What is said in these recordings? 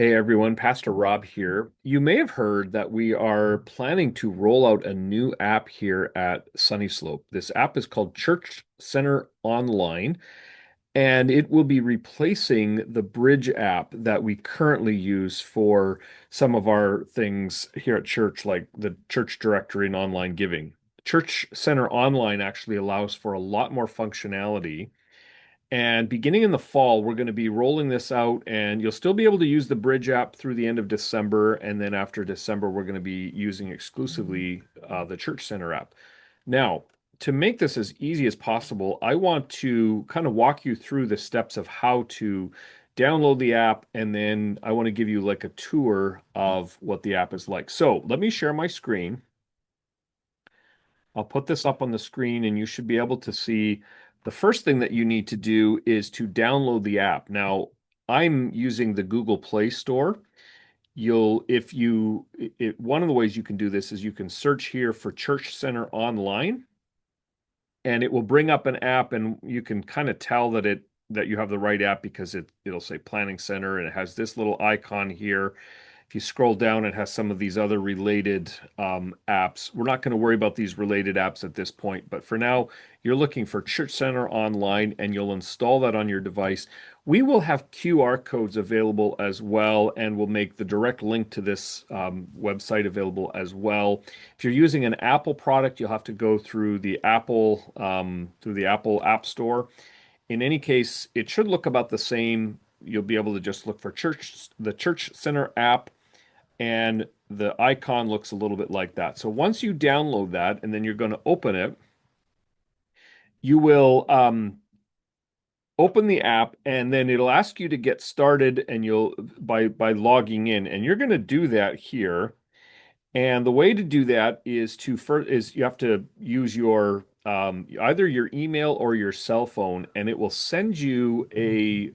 Hey everyone, Pastor Rob here. You may have heard that we are planning to roll out a new app here at Sunny Slope. This app is called Church Center Online, and it will be replacing the Bridge app that we currently use for some of our things here at church, like the church directory and online giving. Church Center Online actually allows for a lot more functionality, and beginning in the fall, we're going to be rolling this out, and you'll still be able to use the Bridge app through the end of December. And then after December, we're going to be using exclusively the Church Center app. Now, to make this as easy as possible, I want to kind of walk you through the steps of how to download the app, and then I want to give you like a tour of what the app is like. So let me share my screen. I'll put this up on the screen and you should be able to see the first thing that you need to do is to download the app. Now, I'm using the Google Play Store. If you, one of the ways you can do this is you can search here for Church Center Online, and it will bring up an app, and you can kind of tell that you have the right app because it'll say Planning Center, and it has this little icon here. If you scroll down, it has some of these other related apps. We're not going to worry about these related apps at this point, but for now, you're looking for Church Center Online, and you'll install that on your device. We will have QR codes available as well, and we'll make the direct link to this website available as well. If you're using an Apple product, you'll have to go through the Apple App Store. In any case, it should look about the same. You'll be able to just look for the Church Center app, and the icon looks a little bit like that. So once you download that, and then you're going to open it, you will open the app, and then it'll ask you to get started, and you'll by logging in, and you're going to do that here. And the way to do that is to first is you have to use your either your email or your cell phone, and it will send you it'll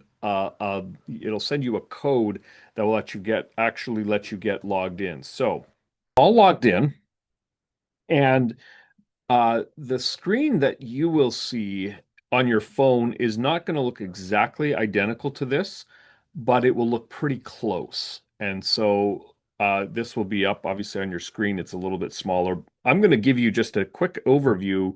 send you a code that will let you get logged in. So all logged in, and the screen that you will see on your phone is not going to look exactly identical to this, but it will look pretty close. And so this will be up obviously on your screen. It's a little bit smaller. I'm going to give you just a quick overview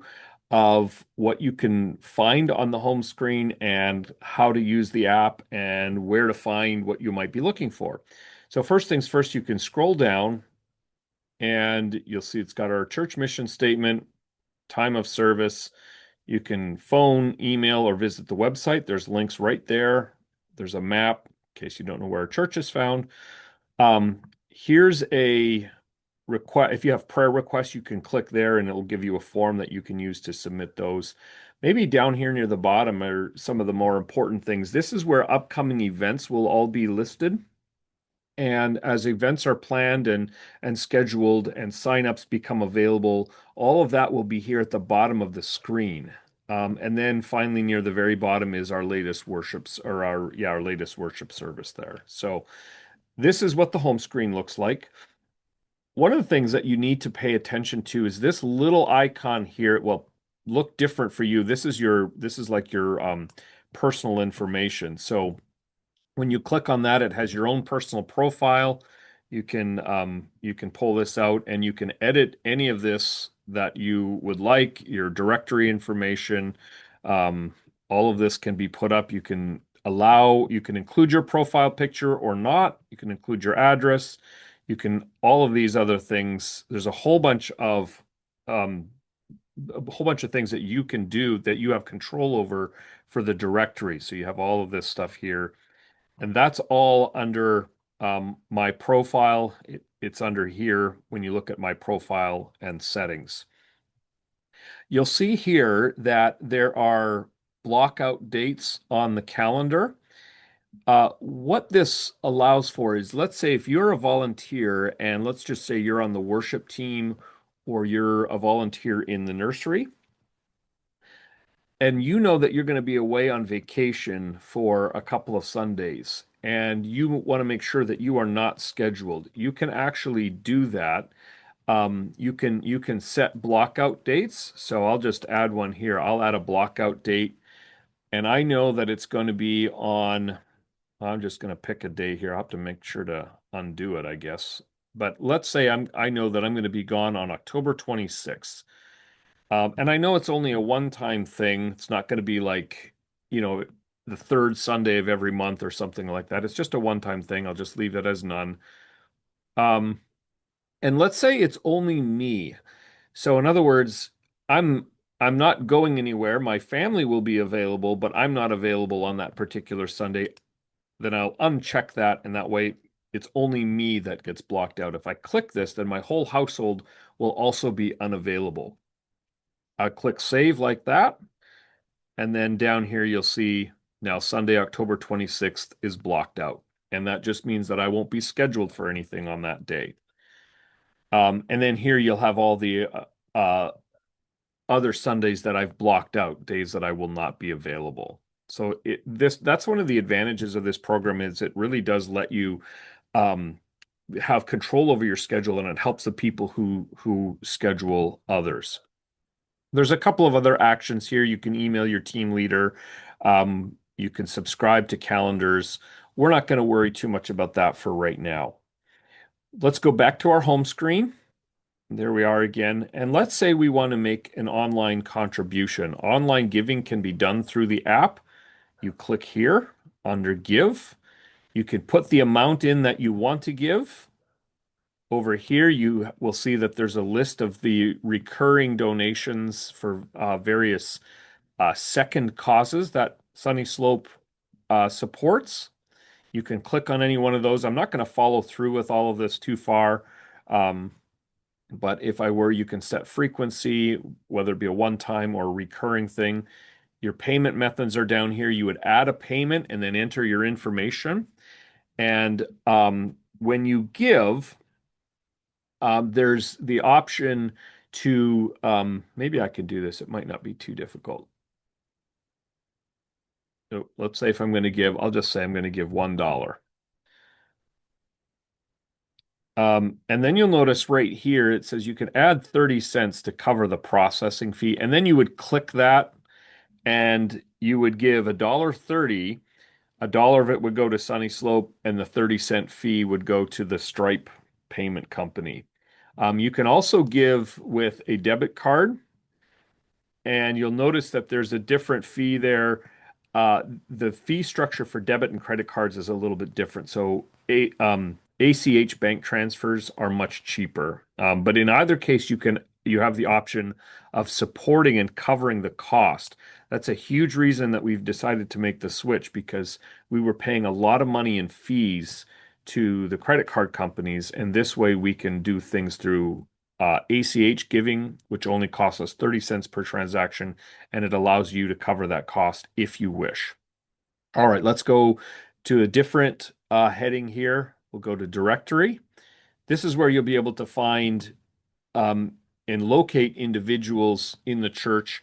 of what you can find on the home screen and how to use the app and where to find what you might be looking for. So first things first, you can scroll down and you'll see it's got our church mission statement, time of service. You can phone, email, or visit the website. There's links right there. There's a map in case you don't know where a church is found. Here's a request. If you have prayer requests, you can click there and it'll give you a form that you can use to submit those. Maybe down here near the bottom are some of the more important things. This is where upcoming events will all be listed. And as events are planned and scheduled and signups become available, all of that will be here at the bottom of the screen. And then finally, near the very bottom is our latest worships or our latest worship service there. So this is what the home screen looks like. One of the things that you need to pay attention to is this little icon here. It will look different for you. This is like your personal information. So when you click on that, it has your own personal profile. You can pull this out and you can edit any of this that you would like, your directory information. Um, all of this can be put up. You can include your profile picture or not. You can include your address. You can all of these other things. There's um, a whole bunch of things that you can do that you have control over for the directory. So you have all of this stuff here, and that's all under my profile. It's under here when you look at my profile and settings. You'll see here that there are block out dates on the calendar. What this allows for is, let's say if you're a volunteer, and let's just say you're on the worship team or you're a volunteer in the nursery, and you know that you're going to be away on vacation for a couple of Sundays, and you want to make sure that you are not scheduled, you can actually do that. You can set block out dates. So I'll just add one here. I'll add a block out date, and I know that it's going to be on I'm just going to pick a day here. I'll have to make sure to undo it, I guess. But let's say I know that I'm going to be gone on October 26th. And I know it's only a one-time thing. It's not going to be like, you know, the third Sunday of every month or something like that. It's just a one-time thing. I'll just leave it as none. Um, and let's say it's only me. So in other words, I'm I'm not going anywhere. My family will be available, but I'm not available on that particular Sunday. Then I'll uncheck that, and that way it's only me that gets blocked out. If I click this, then my whole household will also be unavailable. I'll click save like that, and then down here you'll see now Sunday, October 26th is blocked out. And that just means that I won't be scheduled for anything on that day. And then here you'll have all the other Sundays that I've blocked out, days that I will not be available. So that's one of the advantages of this program is it really does let you um, have control over your schedule, and it helps the people who schedule others. There's a couple of other actions here. You can email your team leader. You can subscribe to calendars. We're not going to worry too much about that for right now. Let's go back to our home screen. There we are again. And let's say we want to make an online contribution. Online giving can be done through the app. You click here under Give. You could put the amount in that you want to give. Over here, you will see that there's a list of the recurring donations for various second causes that Sunny Slope supports. You can click on any one of those. I'm not going to follow through with all of this too far. But if I were, you can set frequency, whether it be a one-time or a recurring thing. Your payment methods are down here. You would add a payment and then enter your information. And when you give, there's the option to, maybe I can do this. It might not be too difficult. So let's say if I'm going to give, I'll just say I'm going to give $1. And then you'll notice right here, it says you can add 30 cents to cover the processing fee. And then you would click that and you would give $1.30. A dollar of it would go to Sunny Slope, and the 30-cent fee would go to the Stripe payment company. You can also give with a debit card, and you'll notice that there's a different fee there. The fee structure for debit and credit cards is a little bit different. So ACH bank transfers are much cheaper. But in either case, you have the option of supporting and covering the cost. That's a huge reason that we've decided to make the switch because we were paying a lot of money in fees to the credit card companies, and this way we can do things through ACH giving, which only costs us 30 cents per transaction, and it allows you to cover that cost if you wish. All right, let's go to a different heading here. We'll go to directory. This is where you'll be able to find and locate individuals in the church.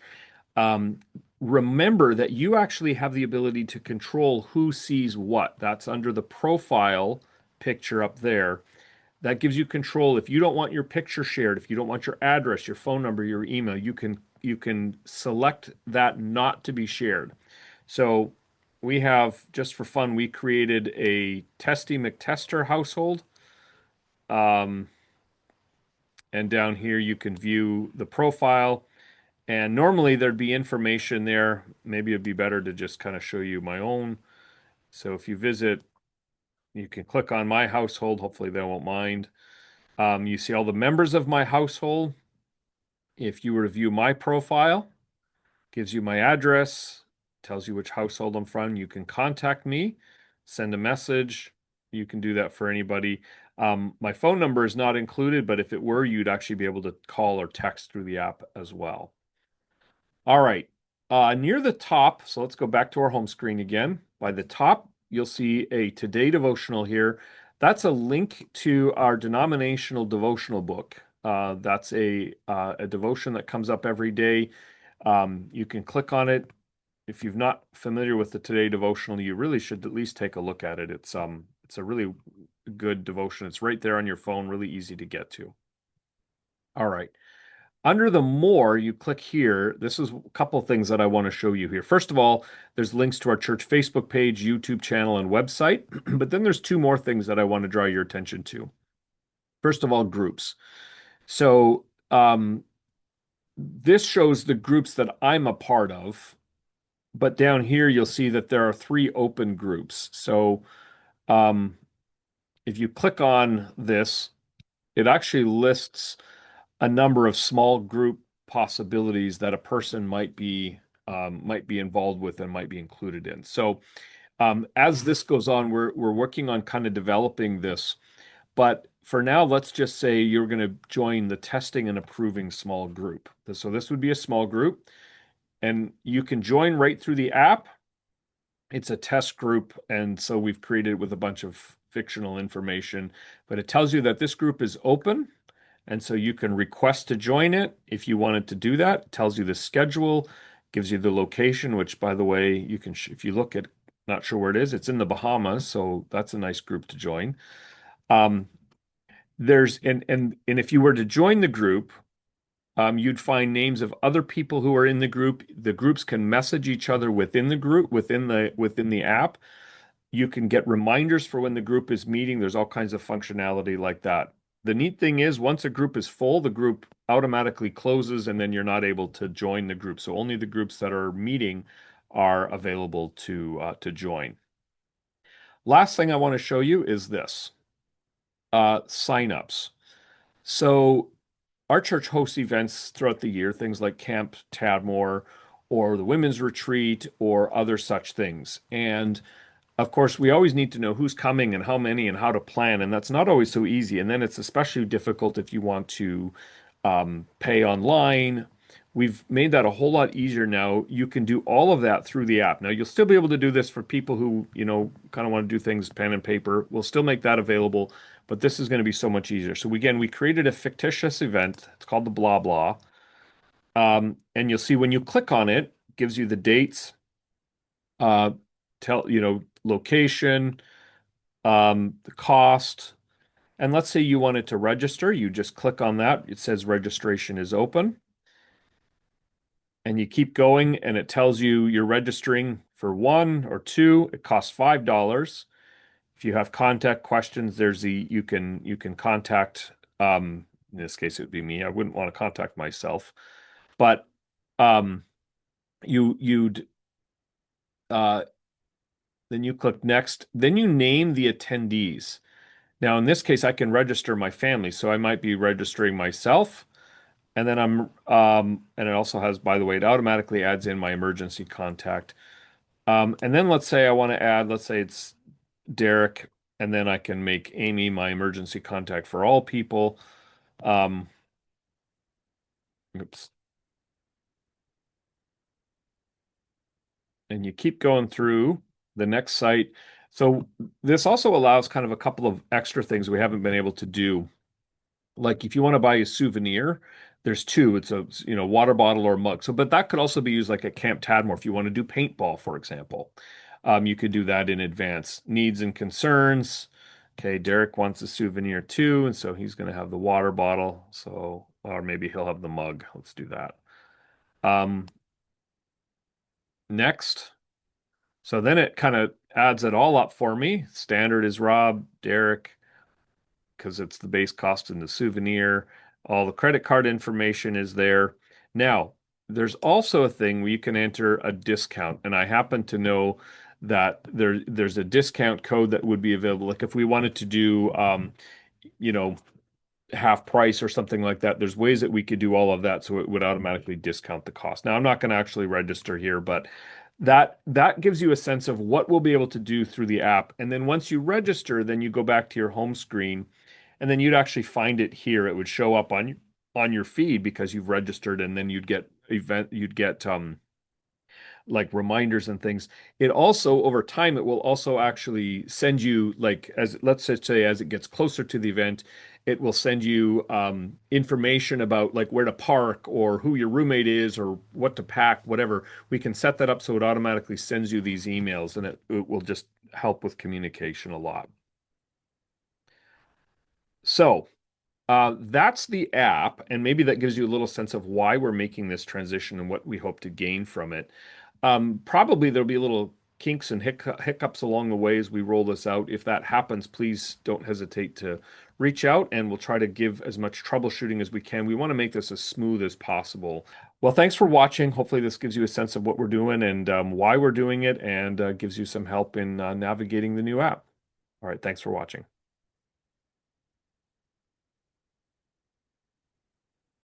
Remember that you actually have the ability to control who sees what. That's under the profile picture up there. That gives you control. If you don't want your picture shared, if you don't want your address, your phone number, your email, you can select that not to be shared. So we have, just for fun, we created a Testy McTester household. And down here you can view the profile. And normally there'd be information there. Maybe it'd be better to just kind of show you my own. So if you visit, you can click on my household. Hopefully they won't mind. You see all the members of my household. If you were to view my profile, gives you my address, tells you which household I'm from. You can contact me, send a message. You can do that for anybody. My phone number is not included, but if it were, you'd actually be able to call or text through the app as well. All right. Near the top, so let's go back to our home screen again. By the top, you'll see a Today devotional here. That's a link to our denominational devotional book. That's a devotion that comes up every day. You can click on it. If you're not familiar with the Today devotional, you really should at least take a look at it. It's a really good devotion. It's right there on your phone, really easy to get to. All right. Under the more, you click here. This is a couple of things that I want to show you here. First of all, there's links to our church Facebook page, YouTube channel, and website. But then there's two more things that I want to draw your attention to. First of all, groups. So this shows the groups that I'm a part of. But down here, you'll see that there are three open groups. So um, if you click on this, it actually lists a number of small group possibilities that a person might be involved with and might be included in. So as this goes on, we're working on kind of developing this. But for now, let's just say you're going to join the testing and approving small group. So this would be a small group, and you can join right through the app. It's a test group, and so we've created it with a bunch of fictional information, but it tells you that this group is open. And so you can request to join it if you wanted to do that. It tells you the schedule, gives you the location, which by the way, you can, if you look at, not sure where it is, it's in the Bahamas. So that's a nice group to join. Um, and if you were to join the group, you'd find names of other people who are in the group. The groups can message each other within the group, within the app. You can get reminders for when the group is meeting. There's all kinds of functionality like that. The neat thing is once a group is full, the group automatically closes and then you're not able to join the group. So only the groups that are meeting are available to join. Last thing I want to show you is this, signups. So our church hosts events throughout the year, things like Camp Tadmor or the Women's Retreat or other such things. And of course, we always need to know who's coming and how many and how to plan, and that's not always so easy. And then it's especially difficult if you want to pay online. We've made that a whole lot easier now. You can do all of that through the app. Now, you'll still be able to do this for people who, kind of want to do things pen and paper. We'll still make that available, but this is going to be so much easier. So again, we created a fictitious event. It's called the Blah Blah. And you'll see when you click on it, it gives you the dates, uh, location, the cost. And let's say you wanted to register, you just click on that. It says registration is open. And you keep going, and it tells you you're registering for one or two. It costs $5. If you have contact questions, you can contact in this case it would be me. I wouldn't want to contact myself, but um you'd uh then you click next, then you name the attendees. Now, in this case, I can register my family, so I might be registering myself, and then and it also has, by the way, it automatically adds in my emergency contact. And then let's say I want to add, let's say it's Derek, and then I can make Amy my emergency contact for all people. Um, oops. And you keep going through the next site. So this also allows kind of a couple of extra things we haven't been able to do. Like if you want to buy a souvenir, there's two. It's a water bottle or mug. So, but that could also be used like at Camp Tadmor if you want to do paintball, for example. You could do that in advance. Needs and concerns. Okay, Derek wants a souvenir too, and so he's going to have the water bottle. So, or maybe he'll have the mug. Let's do that. Um, Next. So then it kind of adds it all up for me. Standard is Rob, Derek, because it's the base cost in the souvenir. All the credit card information is there. Now, there's also a thing where you can enter a discount, and I happen to know that there's a discount code that would be available. Like if we wanted to do, you know, half price or something like that, there's ways that we could do all of that so it would automatically discount the cost. Now, I'm not going to actually register here, but that gives you a sense of what we'll be able to do through the app. And then once you register, then you go back to your home screen and then you'd actually find it here. It would show up on your feed because you've registered, and then you'd get like reminders and things. It also, over time, it will also actually send you, like, as let's just say as it gets closer to the event, it will send you information about like where to park or who your roommate is or what to pack, whatever. We can set that up so it automatically sends you these emails, and it will just help with communication a lot. So That's the app, and maybe that gives you a little sense of why we're making this transition and what we hope to gain from it. Probably there'll be little kinks and hiccups along the way as we roll this out. If that happens, please don't hesitate to reach out and we'll try to give as much troubleshooting as we can. We want to make this as smooth as possible. Well, thanks for watching. Hopefully, this gives you a sense of what we're doing and why we're doing it and gives you some help in navigating the new app. All right, thanks for watching.